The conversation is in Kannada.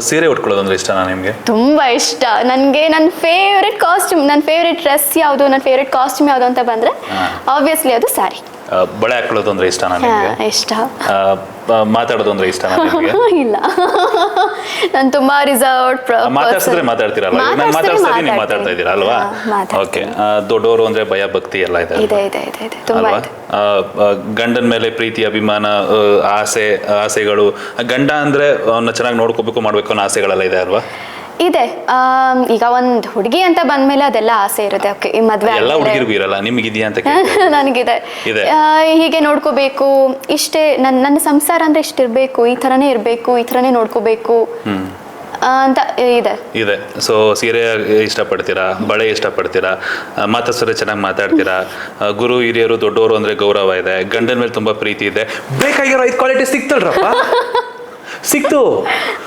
ಸೀರೆ ಉಟ್ಕೊಳ್ಳೋದು ಅಂದ್ರೆ ಇಷ್ಟನಾ ನಿಮಗೆ? ತುಂಬಾ ಇಷ್ಟ ನನಗೆ. ನನ್ನ ಫೇವ್ರೆಟ್ ಕಾಸ್ಟ್ಯೂಮ್, ನನ್ನ ಫೇವ್ರೆಟ್ ಡ್ರೆಸ್ ಯಾವುದು, ನನ್ನ ಫೇವ್ರೆಟ್ ಕಾಸ್ಟ್ಯೂಮ್ ಯಾವುದು ಅಂತ ಬಂದ್ರೆ ಆಬ್ವಿಯಸ್ಲಿ ಅದು ಸ್ಯಾರಿ. ಬಳೆ ಹಾಕೊಳ್ಳೋದು ಅಂದ್ರೆ ಇಷ್ಟನಾ ನಿಮಗೆ? ಇಷ್ಟ. ಮಾತಾಡೋದು ಅಂದ್ರೆ ಇಷ್ಟನಾ ನಿಮಗೆ? ಇಲ್ಲ, ನಾನು ತುಂಬಾ ರಿಸರ್ವ್ಡ್. ಮಾತಾಡ್ಸಿದ್ರೆ ಮಾತಾಡ್ತೀರಲ್ಲ, ನಾನು ಮಾತಾಡ್ಸ್ತೀನಿ ನೀವು ಮಾತಾಡ್ತಾ ಇದ್ದೀರಾ ಅಲ್ವಾ? ಓಕೆ. ದೊಡ್ಡವರು ಅಂದ್ರೆ ಭಯ ಭಕ್ತಿ ಎಲ್ಲ ಇದೆ ತುಂಬಾ ಅಲ್ವಾ? ಗಂಡನ ಮೇಲೆ ಪ್ರೀತಿ, ಅಭಿಮಾನ, ಆಸೆಗಳು. ಗಂಡ ಅಂದ್ರೆ ಅವನ್ನ ಚೆನ್ನಾಗಿ ನೋಡ್ಕೋಬೇಕು, ಮಾಡ್ಬೇಕು ಅನ್ನೋ ಆಸೆಗಳೆಲ್ಲ ಇದೆ ಅಲ್ವಾ? ಇದೆ. ಈಗ ಒಂದ್ ಹುಡುಗಿ ಅಂತ ಬಂದ್ಮೇಲೆ ಅದೆಲ್ಲ ಆಸೆ ಇರುತ್ತೆ. ಓಕೆ, ಈ ಮದ್ವೆ ಎಲ್ಲ ಹುಡುಗಿರಿಗೂ ಇರಲ್ಲ, ನಿಮ್ಗಿದೆಯಾ ಅಂತ ನನಗಿದೆ. ಹೀಗೆ ನೋಡ್ಕೋಬೇಕು, ಇಷ್ಟೇ ನನ್ನ ಸಂಸಾರ ಅಂದ್ರೆ ಇಷ್ಟಿರ್ಬೇಕು, ಈ ಥರನೇ ಇರಬೇಕು, ಈ ಥರನೇ ನೋಡ್ಕೋಬೇಕು ಅಂತ ಇದೆ. ಸೊ ಸೀರೆ ಇಷ್ಟಪಡ್ತೀರಾ, ಬಳೆ ಇಷ್ಟಪಡ್ತೀರಾ, ಮಾತಾಡ್ಸಿದ್ರೆ ಚೆನ್ನಾಗಿ ಮಾತಾಡ್ತೀರಾ, ಗುರು ಹಿರಿಯರು ದೊಡ್ಡವರು ಅಂದ್ರೆ ಗೌರವ ಇದೆ, ಗಂಡನ ಮೇಲೆ ತುಂಬಾ ಪ್ರೀತಿ ಇದೆ. ಬೇಕಾಗಿರೋ 5 ಕ್ವಾಲಿಟಿ ಸಿಕ್ತಲ್ರಪ್ಪ, ಸಿಕ್ತು.